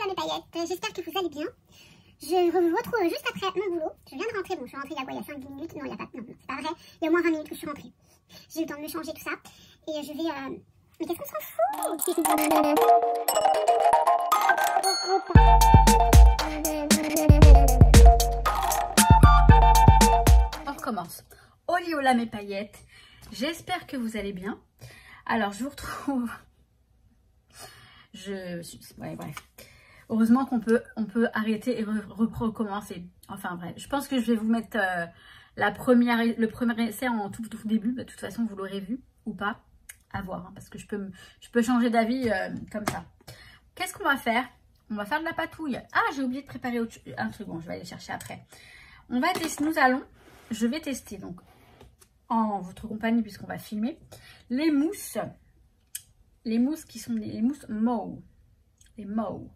mes paillettes, j'espère que vous allez bien. Je vous retrouve juste après mon boulot. Je viens de rentrer, bon je suis rentrée il y a quoi, il y a 5-10 minutes. Non, il y a pas, non, c'est pas vrai. Il y a au moins 20 minutes que je suis rentrée. J'ai eu le temps de me changer tout ça. Et je vais... Mais qu'est-ce qu'on s'en fout? On recommence. Oliola mes paillettes. J'espère que vous allez bien. Alors je vous retrouve... Ouais, bref. Heureusement qu'on peut arrêter et recommencer. Enfin bref, je pense que je vais vous mettre le premier essai en tout début. Bah, de toute façon, vous l'aurez vu ou pas. À voir, hein, parce que je peux changer d'avis comme ça. Qu'est-ce qu'on va faire? On va faire de la patouille. Ah, j'ai oublié de préparer un truc. Bon, je vais aller chercher après. On va tester, je vais tester donc en votre compagnie puisqu'on va filmer les mousses. Les mousses qui sont les mousses Moe. Les Moe.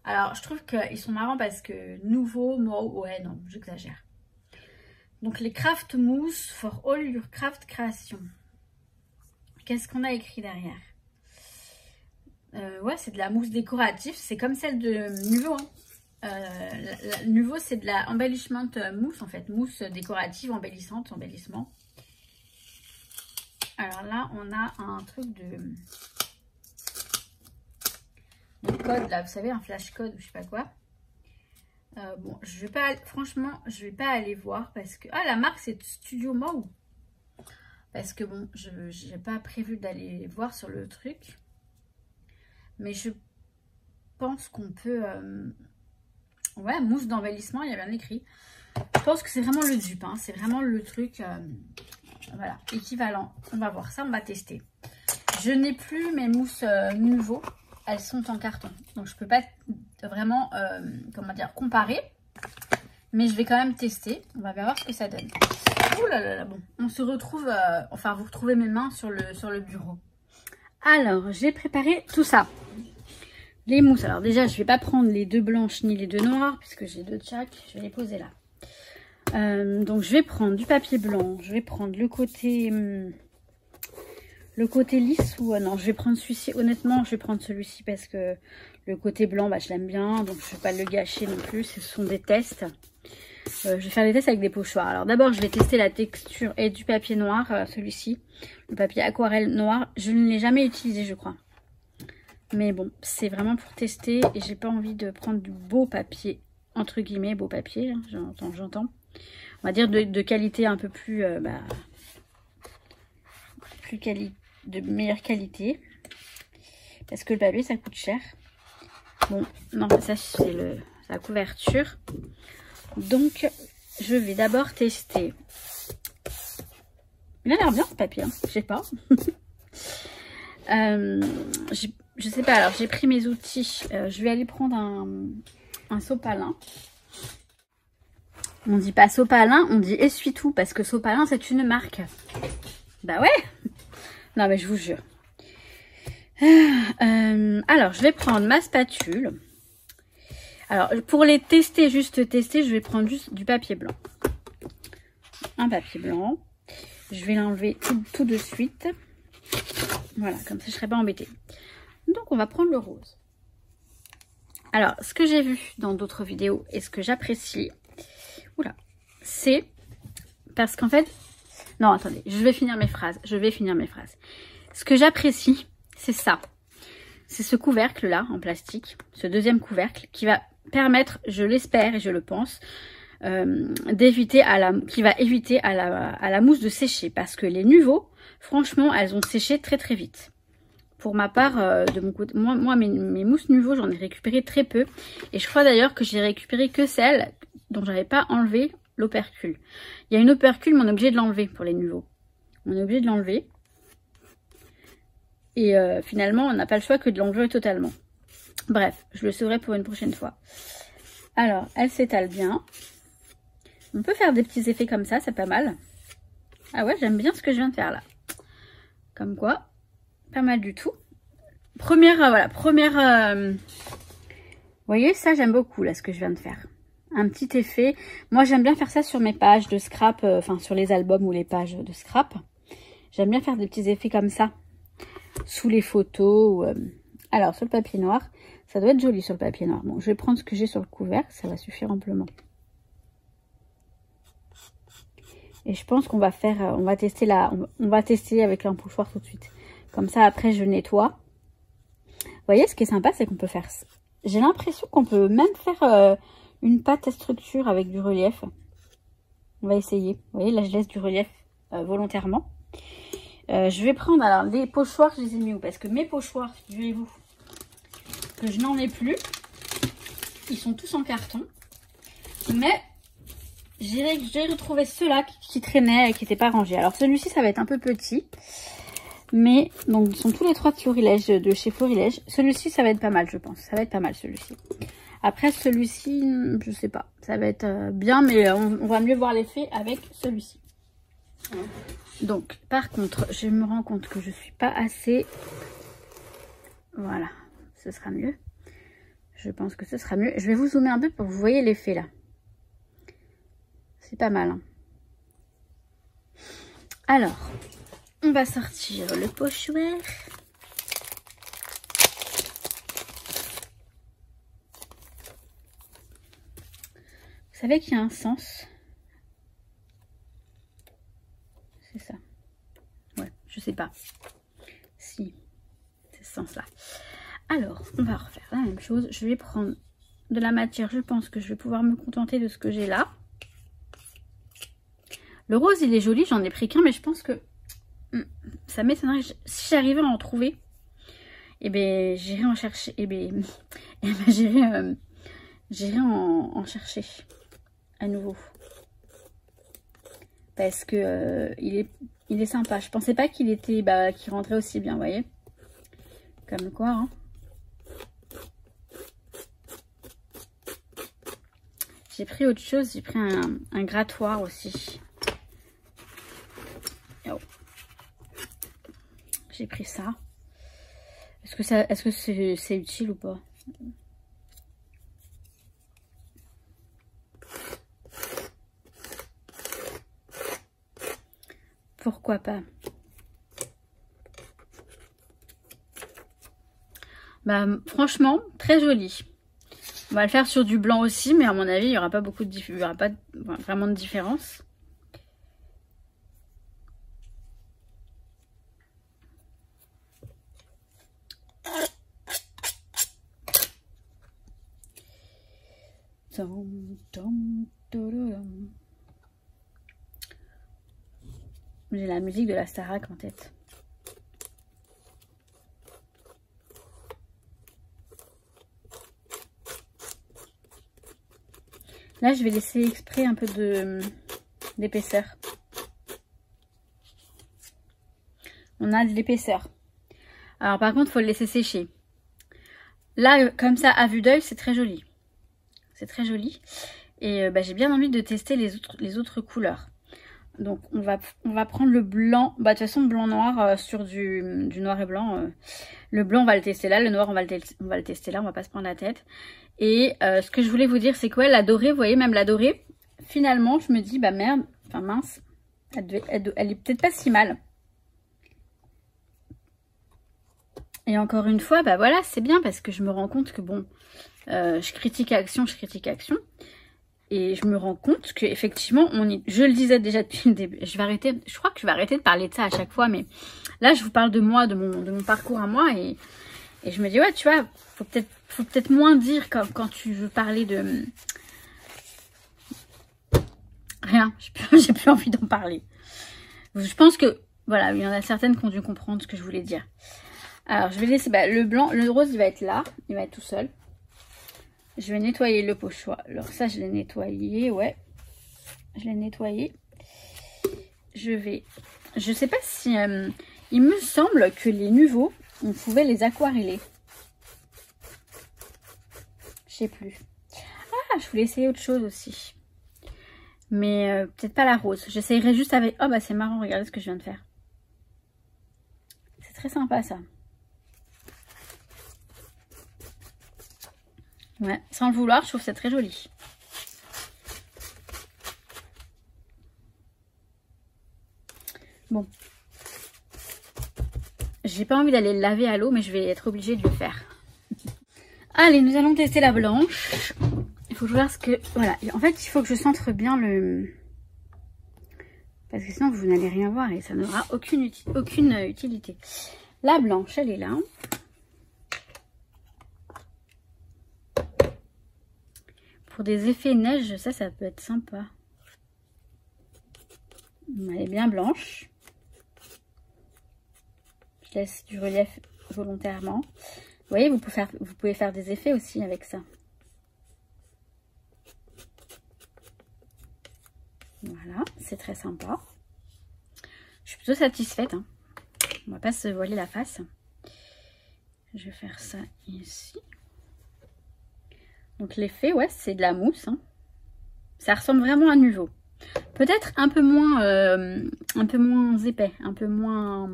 Alors, je trouve qu'ils sont marrants parce que nouveau, Moe, ouais, non, j'exagère. Donc, les Craft Mousse for all your craft création. Qu'est-ce qu'on a écrit derrière? Ouais, c'est de la mousse décorative. C'est comme celle de Nuvo. Hein. Nuvo, c'est de la embellishment mousse, en fait. Mousse décorative, embellissante, embellissement. Alors là, on a un truc de code, là, vous savez, un flash code ou je sais pas quoi. Bon, je vais pas, franchement, je vais pas aller voir parce que... Ah, la marque, c'est Studio Moe. Parce que bon, je n'ai pas prévu d'aller voir sur le truc. Mais je pense qu'on peut... Ouais, mousse d'embellissement, il y a bien écrit. Je pense que c'est vraiment le dupe. Hein, c'est vraiment le truc... voilà, équivalent. On va voir ça, on va tester. Je n'ai plus mes mousses Nuvo. Elles sont en carton. Donc je ne peux pas vraiment, comment dire, comparer. Mais je vais quand même tester. On va voir ce que ça donne. Ouh là là là, bon. On se retrouve, enfin vous retrouvez mes mains sur le bureau. Alors, j'ai préparé tout ça. Les mousses. Alors déjà, je ne vais pas prendre les deux blanches ni les deux noires. Puisque j'ai deux de chaque. Je vais les poser là. Donc je vais prendre du papier blanc, je vais prendre le côté lisse ou non, je vais prendre celui-ci. Honnêtement, je vais prendre celui-ci parce que le côté blanc, bah, je l'aime bien, donc je ne vais pas le gâcher non plus. Ce sont des tests. Je vais faire des tests avec des pochoirs. Alors d'abord, je vais tester la texture et du papier noir, celui-ci, le papier aquarelle noir. Je ne l'ai jamais utilisé, je crois. Mais bon, c'est vraiment pour tester et j'ai pas envie de prendre du beau papier, entre guillemets, beau papier, hein, j'entends. On va dire de qualité un peu plus, de meilleure qualité. Parce que le papier, ça coûte cher. Bon, non, ça c'est la couverture. Donc, je vais d'abord tester. Il a l'air bien ce papier, hein, je sais pas. Je sais pas, alors j'ai pris mes outils. Je vais aller prendre un sopalin. On dit pas sopalin, on dit essuie-tout parce que sopalin c'est une marque. Bah ouais. Non mais je vous jure. Alors je vais prendre ma spatule. Alors pour les tester, juste tester, je vais prendre juste du papier blanc. Un papier blanc. Je vais l'enlever tout de suite. Voilà, comme ça je ne serai pas embêtée. Donc on va prendre le rose. Alors ce que j'ai vu dans d'autres vidéos et ce que j'apprécie, oula, c'est parce qu'en fait, non attendez, je vais finir mes phrases. Ce que j'apprécie, c'est ça. C'est ce couvercle là en plastique, ce deuxième couvercle qui va permettre, je l'espère et je le pense, d'éviter qui va éviter à la mousse de sécher, parce que les Nuvo, franchement, elles ont séché très très vite. Pour ma part, de mon côté, moi mes mousses Nuvo, j'en ai récupéré très peu, et je crois d'ailleurs que j'ai récupéré que celles dont j'avais pas enlevé l'opercule. Il y a une opercule, mais on est obligé de l'enlever pour les Nuvo. On est obligé de l'enlever. Et finalement, on n'a pas le choix que de l'enlever totalement. Bref, je le saurai pour une prochaine fois. Alors, elle s'étale bien. On peut faire des petits effets comme ça, c'est pas mal. Ah ouais, j'aime bien ce que je viens de faire là. Comme quoi, pas mal du tout. Voilà, vous voyez, ça j'aime beaucoup là, ce que je viens de faire. Un petit effet. Moi, j'aime bien faire ça sur mes pages de scrap, enfin sur les albums ou les pages de scrap. J'aime bien faire des petits effets comme ça. Sous les photos. Alors, sur le papier noir, Ça doit être joli sur le papier noir. Bon, je vais prendre ce que j'ai sur le couvercle, ça va suffire amplement. Et je pense qu'on va faire, on va tester avec un pochoir tout de suite. Comme ça, après, je nettoie. Vous voyez, ce qui est sympa, c'est qu'on peut faire... J'ai l'impression qu'on peut même faire une pâte à structure avec du relief. On va essayer. Vous voyez, là, je laisse du relief volontairement. Je vais prendre, alors, les pochoirs, je les ai mis où? Parce que mes pochoirs, figurez-vous, que je n'en ai plus. Ils sont tous en carton. Mais... j'ai retrouvé ceux-là qui traînaient et qui n'étaient pas rangés. Alors celui-ci, ça va être un peu petit. Mais, donc, ils sont tous les 3 de Florilège, de chez Florilège. Celui-ci, ça va être pas mal, je pense. Ça va être pas mal, celui-ci. Après, celui-ci, je sais pas. Ça va être bien, mais on va mieux voir l'effet avec celui-ci. Donc, par contre, je me rends compte que je suis pas assez... Voilà, ce sera mieux. Je pense que ce sera mieux. Je vais vous zoomer un peu pour que vous voyez l'effet, là. C'est pas mal. Hein. Alors, on va sortir le pochoir. Vous savez qu'il y a un sens. C'est ça. Ouais, je sais pas. Si, c'est ce sens-là. Alors, on va refaire la même chose. Je vais prendre de la matière. Je pense que je vais pouvoir me contenter de ce que j'ai là. Le rose, il est joli. J'en ai pris qu'un, mais je pense que ça m'étonnerait. Si j'arrivais à en trouver, eh ben, j'irai en chercher. J'irai en chercher à nouveau. Parce que il est sympa. Je pensais pas qu'il était, qu'il rentrait aussi bien, vous voyez. Comme quoi, hein. J'ai pris autre chose. J'ai pris un grattoir aussi. Oh. J'ai pris ça. Est-ce que c'est utile ou pas? Pourquoi pas? Franchement, très joli. On va le faire sur du blanc aussi, mais à mon avis, il n'y aura pas beaucoup de il y aura pas vraiment de différence. J'ai la musique de la Starac en tête. Là, je vais laisser exprès un peu d'épaisseur. On a de l'épaisseur. Alors, par contre, il faut le laisser sécher. Là, comme ça, à vue d'œil, c'est très joli. C'est très joli. Et j'ai bien envie de tester les autres couleurs. Donc, on va prendre le blanc. De toute façon, blanc-noir sur du noir et blanc. Le blanc, on va le tester là. Le noir, on va le tester là. On va pas se prendre la tête. Et ce que je voulais vous dire, c'est que la dorée, vous voyez, même la dorée, finalement, je me dis, merde, enfin mince, elle est peut-être pas si mal. Et encore une fois, voilà, c'est bien parce que je me rends compte que bon, je critique action. Et je me rends compte qu'effectivement, je le disais déjà depuis le début, je crois que je vais arrêter de parler de ça à chaque fois, mais là, je vous parle de moi, de mon parcours à moi, et je me dis, ouais, tu vois, faut peut-être moins dire quand tu veux parler de... Rien, j'ai plus envie d'en parler. Je pense que, voilà, il y en a certaines qui ont dû comprendre ce que je voulais dire. Alors, je vais laisser, le blanc, le rose, il va être là, il va être tout seul. Je vais nettoyer le pochoir. Alors ça, je l'ai nettoyé, ouais. Je l'ai nettoyé. Je sais pas si... il me semble que les Nuvo, on pouvait les aquareller. Je sais plus. Ah, je voulais essayer autre chose aussi. Mais peut-être pas la rose. J'essayerai juste avec... Oh, c'est marrant, regardez ce que je viens de faire. C'est très sympa, ça. Ouais, sans le vouloir, je trouve ça très joli. Bon. J'ai pas envie d'aller le laver à l'eau, mais je vais être obligée de le faire. Allez, nous allons tester la blanche. Il faut que je regarde ce que... Voilà, en fait, il faut que je centre bien le... Parce que sinon, vous n'allez rien voir et ça n'aura aucune utilité. La blanche, elle est là. Pour des effets neige, ça peut être sympa. Elle est bien blanche. Je laisse du relief volontairement. Vous voyez, vous pouvez faire des effets aussi avec ça. Voilà, c'est très sympa. Je suis plutôt satisfaite. Hein. On va pas se voiler la face. Je vais faire ça ici. Donc l'effet, ouais, c'est de la mousse. Hein. Ça ressemble vraiment à Nuvo. Peut-être un peu moins épais, un peu moins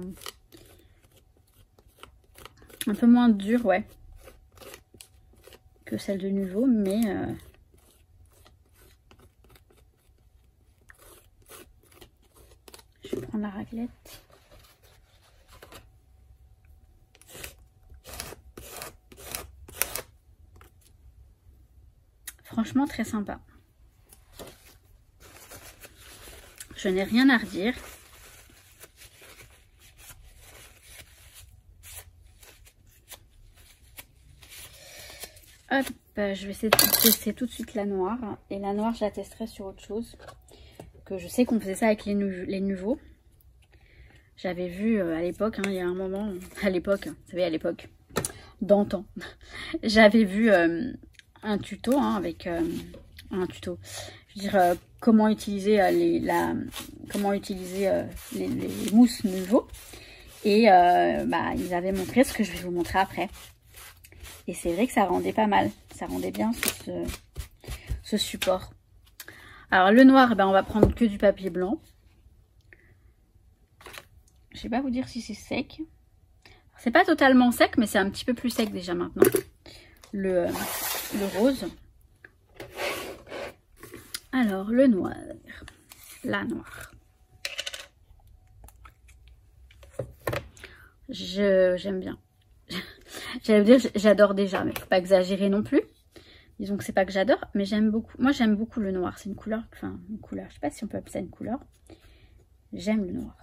dur, ouais, que celle de Nuvo, mais je vais prendre la raclette. Franchement, très sympa. Je n'ai rien à redire. Hop, je vais essayer de tester tout de suite la noire. Et la noire, je la testerai sur autre chose. Que je sais qu'on faisait ça avec les Nuvo. J'avais vu à l'époque, hein, il y a un moment, à l'époque, vous savez, à l'époque, d'antan, j'avais vu un tuto, hein, avec un tuto, je veux dire, comment utiliser les mousses Nuvo. Et ils avaient montré ce que je vais vous montrer après. Et c'est vrai que ça rendait pas mal. Ça rendait bien sur ce support. Alors le noir, on va prendre que du papier blanc. Je sais pas vous dire si c'est sec. C'est pas totalement sec, mais c'est un petit peu plus sec déjà maintenant. Le rose. Alors le noir. La noire. J'aime bien. J'allais dire, j'adore déjà, mais faut pas exagérer non plus. Disons que c'est pas que j'adore, mais j'aime beaucoup. Moi, j'aime beaucoup le noir. C'est une couleur, je sais pas si on peut appeler ça une couleur. J'aime le noir.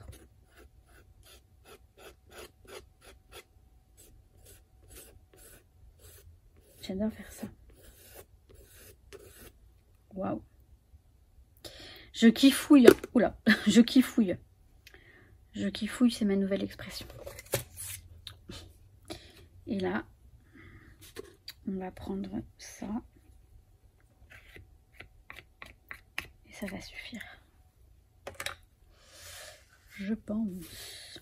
J'adore faire ça. Waouh. Je kiffouille. Oula, je kiffouille. Je kiffouille, c'est ma nouvelle expression. Et là, on va prendre ça. Et ça va suffire. Je pense.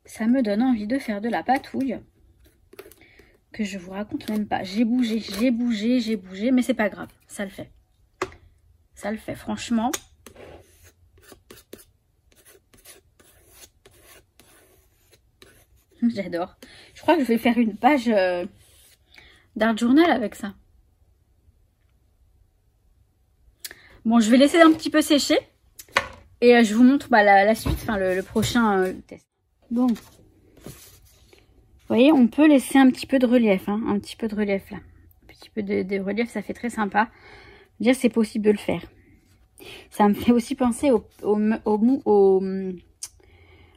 Ça me donne envie de faire de la patouille. Que je vous raconte même pas. J'ai bougé, mais c'est pas grave. Ça le fait. Ça le fait, franchement. J'adore. Je crois que je vais faire une page d'art journal avec ça. Bon, je vais laisser un petit peu sécher. Et je vous montre la suite, le prochain test. Bon. Vous voyez, on peut laisser un petit peu de relief. Hein, un petit peu de relief là. Un petit peu de relief, ça fait très sympa. Dire c'est possible de le faire. Ça me fait aussi penser au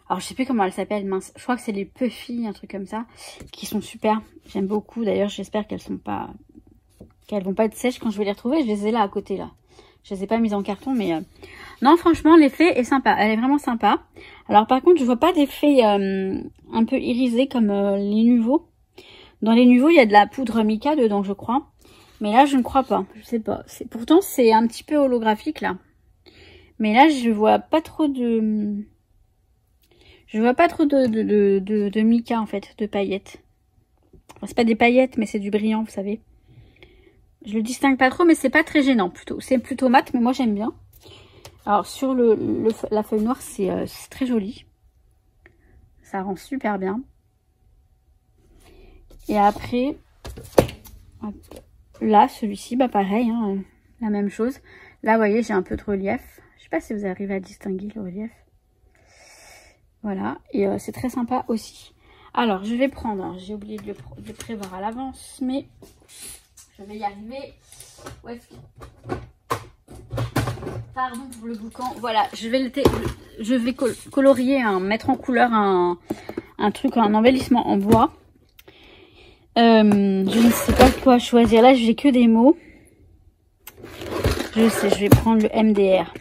alors je sais plus comment elle s'appelle, mince. Je crois que c'est les Puffy, un truc comme ça, qui sont super. J'aime beaucoup. D'ailleurs, j'espère qu'elles vont pas être sèches quand je vais les retrouver. Je les ai là à côté là. Je les ai pas mises en carton, mais non, franchement, l'effet est sympa. Elle est vraiment sympa. Alors par contre, je vois pas d'effet un peu irisé comme les Nuvo. Dans les Nuvo, il y a de la poudre mica dedans, je crois. Mais là, je ne crois pas. Je sais pas. Pourtant, c'est un petit peu holographique, là. Mais là, je vois pas trop de... Je vois pas trop de mica, en fait, de paillettes. Enfin, c'est pas des paillettes, mais c'est du brillant, vous savez. Je le distingue pas trop, mais c'est pas très gênant, plutôt. C'est plutôt mat, mais moi, j'aime bien. Alors, sur la feuille noire, c'est très joli. Ça rend super bien. Et après... Hop. Là, celui-ci, pareil, hein, la même chose. Là, vous voyez, j'ai un peu de relief. Je sais pas si vous arrivez à distinguer le relief. Voilà, et c'est très sympa aussi. Alors, je vais prendre, j'ai oublié de le prévoir à l'avance, mais je vais y arriver. Où est-ce que... Pardon pour le boucan. Voilà, je vais colorier, mettre en couleur un truc, un embellissement en bois. Je ne sais pas quoi choisir. Là, j'ai que des mots. Je sais, je vais prendre le MDR.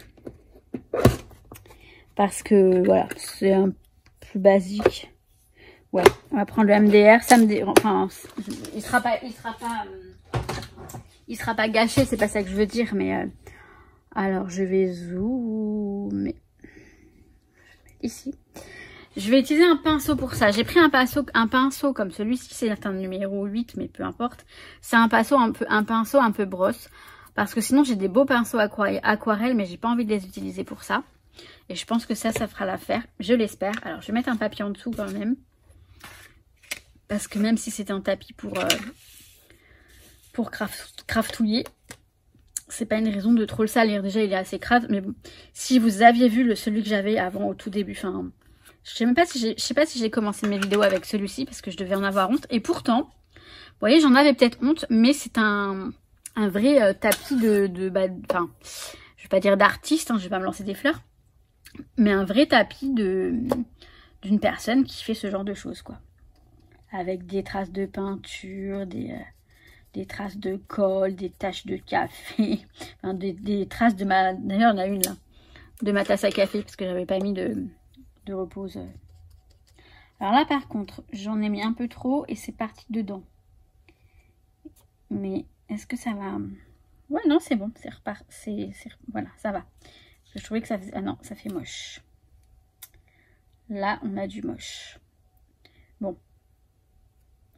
Parce que, voilà, c'est un plus basique. Ouais, on va prendre le MDR. Ça me enfin, il sera pas gâché, c'est pas ça que je veux dire, mais... alors, je vais zoomer. Ici. Je vais utiliser un pinceau pour ça. J'ai pris un pinceau comme celui-ci. C'est un numéro 8, mais peu importe. C'est un pinceau un peu brosse. Parce que sinon, j'ai des beaux pinceaux aquarelles, mais j'ai pas envie de les utiliser pour ça. Et je pense que ça fera l'affaire. Je l'espère. Alors, je vais mettre un papier en dessous quand même. Parce que même si c'est un tapis pour craftouiller, c'est pas une raison de trop le salir. Déjà, il est assez crade. Mais bon, si vous aviez vu celui que j'avais avant au tout début, enfin, je sais pas si j'ai commencé mes vidéos avec celui-ci parce que je devais en avoir honte. Et pourtant, vous voyez, j'en avais peut-être honte, mais c'est un vrai tapis enfin, je vais pas dire d'artiste, hein, je vais pas me lancer des fleurs, mais un vrai tapis d'une personne qui fait ce genre de choses, quoi. Avec des traces de peinture, des traces de colle, des taches de café, enfin, des traces de ma... D'ailleurs, il y en a une là, de ma tasse à café, parce que j'avais pas mis de repose. Alors là, par contre, j'en ai mis un peu trop et c'est parti dedans. Mais est-ce que ça va... Ouais, non, c'est bon, c'est reparti. Voilà, ça va. Parce que je trouvais que ça faisait... Ah non, ça fait moche. Là, on a du moche. Bon.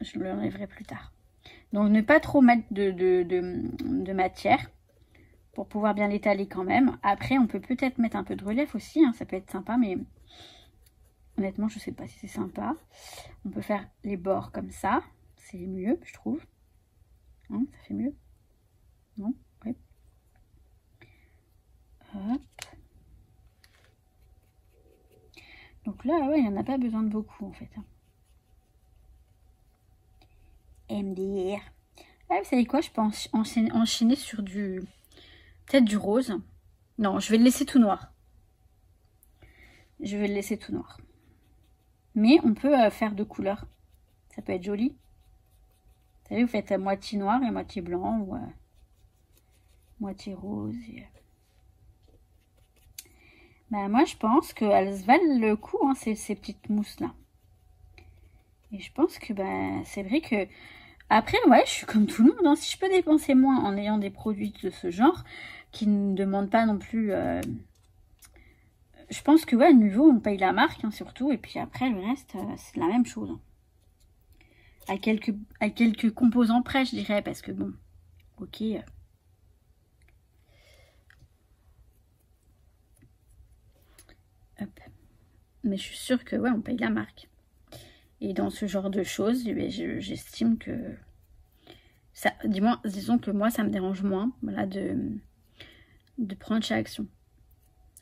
Je l'enlèverai plus tard. Donc, ne pas trop mettre de matière pour pouvoir bien l'étaler quand même. Après, on peut peut-être mettre un peu de relief aussi. Hein, ça peut être sympa, mais honnêtement, je sais pas si c'est sympa. On peut faire les bords comme ça. C'est mieux, je trouve. Hein, ça fait mieux. Non? Oui. Hop. Donc là, ouais, il n'y en a pas besoin de beaucoup, en fait. MDR. Ah, vous savez quoi, je peux enchaîner sur peut-être du rose. Non, je vais le laisser tout noir. Je vais le laisser tout noir. Mais on peut faire deux couleurs. Ça peut être joli. Vous savez, vous faites à moitié noir et moitié blanc. Ou moitié rose. Bah, moi, je pense qu'elles valent le coup, hein, ces petites mousses-là. Et je pense que c'est vrai que... Après, ouais, je suis comme tout le monde. Hein. Si je peux dépenser moins en ayant des produits de ce genre, qui ne demandent pas non plus... Je pense que, ouais, à nouveau, on paye la marque, hein, surtout. Et puis après, le reste, c'est la même chose. Hein. À quelques composants près, je dirais. Parce que, bon, ok... Hop. Mais je suis sûre que, ouais, on paye la marque. Et dans ce genre de choses, j'estime que... ça, disons que moi, ça me dérange moins, voilà, de prendre chez Action.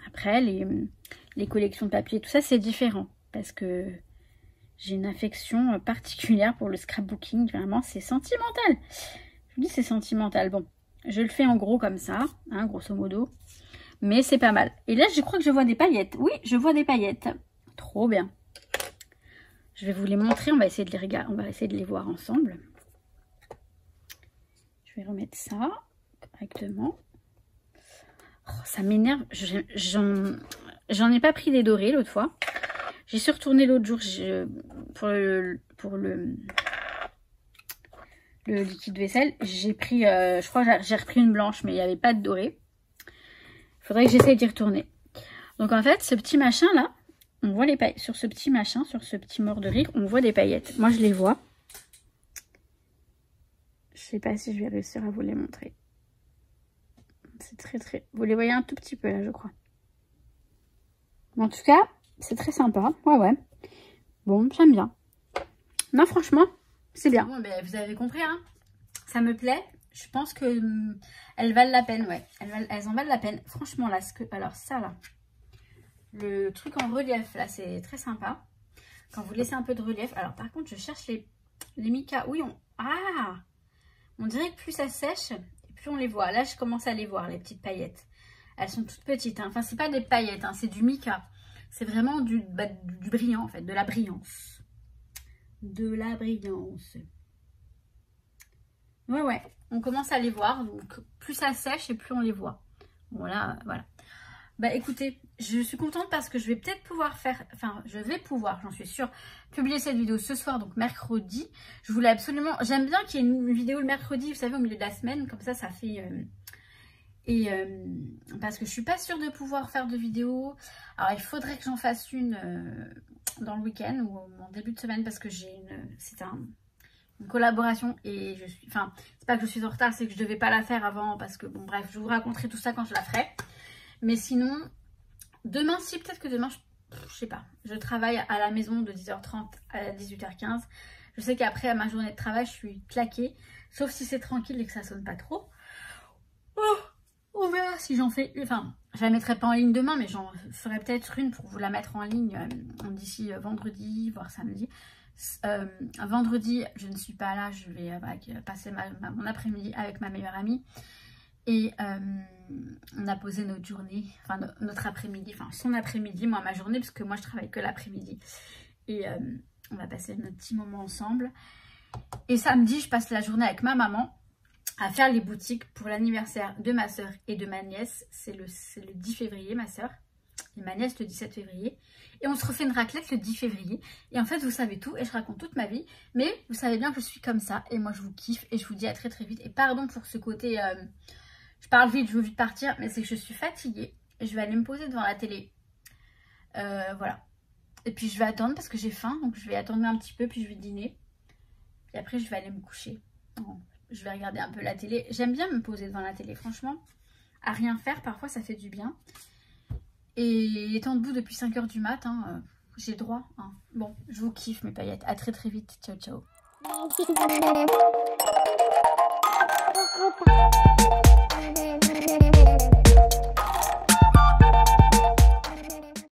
Après, les collections de papier, tout ça, c'est différent. Parce que j'ai une affection particulière pour le scrapbooking. Vraiment, c'est sentimental. Je vous dis, c'est sentimental. Bon, je le fais en gros comme ça, hein, grosso modo. Mais c'est pas mal. Et là, je crois que je vois des paillettes. Oui, je vois des paillettes. Trop bien. Je vais vous les montrer. On va essayer de les regarder. On va essayer de les voir ensemble. Je vais remettre ça correctement. Oh, ça m'énerve. J'en ai pas pris des dorés l'autre fois. J'ai su retourner l'autre jour pour le liquide vaisselle. J'ai pris, je crois que j'ai repris une blanche, mais il n'y avait pas de doré. Il faudrait que j'essaye d'y retourner. Donc en fait, ce petit machin là, on voit les paillettes. Sur ce petit machin, sur ce petit mort de rire, on voit des paillettes. Moi, je les vois. Je sais pas si je vais réussir à vous les montrer. C'est très... Vous les voyez un tout petit peu là, je crois. En tout cas, c'est très sympa. Ouais. Bon, j'aime bien. Non, franchement, c'est bien. Bon, ben, vous avez compris, hein. Ça me plaît. Je pense que elles valent la peine, ouais. Elles en valent la peine. Franchement, là, alors ça, là, le truc en relief, là, c'est très sympa. Quand vous laissez un peu de relief. Alors, par contre, je cherche les micas. Oui, on dirait que plus ça sèche, et plus on les voit. Là, je commence à les voir, les petites paillettes. Elles sont toutes petites, hein. Enfin, c'est pas des paillettes, hein, c'est du mica. C'est vraiment du brillant, en fait, de la brillance. De la brillance. Ouais, on commence à les voir. Donc, plus ça sèche et plus on les voit. Bon, là, voilà. Bah, écoutez, je suis contente parce que je vais peut-être pouvoir faire... Enfin, je vais pouvoir, j'en suis sûre, publier cette vidéo ce soir, donc mercredi. Je voulais absolument... J'aime bien qu'il y ait une vidéo le mercredi, vous savez, au milieu de la semaine. Comme ça fait... parce que je suis pas sûre de pouvoir faire de vidéo. Alors, il faudrait que j'en fasse une dans le week-end ou en début de semaine parce que c'est une collaboration et je suis... Enfin, c'est pas que je suis en retard, c'est que je devais pas la faire avant parce que, bon, bref, je vous raconterai tout ça quand je la ferai. Mais sinon, demain, si, peut-être que demain, je sais pas. Je travaille à la maison de 10h30 à 18h15. Je sais qu'après, à ma journée de travail, je suis claquée. Sauf si c'est tranquille et que ça sonne pas trop. Oh, on verra si j'en fais une. Enfin, je la mettrai pas en ligne demain, mais j'en ferai peut-être une pour vous la mettre en ligne d'ici vendredi, voire samedi. Vendredi, je ne suis pas là. Je vais passer mon après-midi avec ma meilleure amie. Et on a posé notre journée, enfin notre après-midi, enfin son après-midi, moi ma journée, parce que moi je travaille que l'après-midi. Et on va passer notre petit moment ensemble. Et samedi, je passe la journée avec ma maman à faire les boutiques pour l'anniversaire de ma soeur et de ma nièce. C'est le 10 février, ma soeur, et ma nièce le 17 février. Et on se refait une raclette le 10 février. Et en fait, vous savez tout et je raconte toute ma vie. Mais vous savez bien que je suis comme ça et moi je vous kiffe et je vous dis à très très vite. Et pardon pour ce côté... je parle vite, je veux vite partir, mais c'est que je suis fatiguée. Et je vais aller me poser devant la télé. Voilà. Et puis je vais attendre parce que j'ai faim. Donc je vais attendre un petit peu, puis je vais dîner. Puis après je vais aller me coucher. Je vais regarder un peu la télé. J'aime bien me poser devant la télé, franchement. À rien faire, parfois ça fait du bien. Et étant debout depuis 5 h du mat, j'ai droit. Bon, je vous kiffe mes paillettes. À très très vite. Ciao, ciao.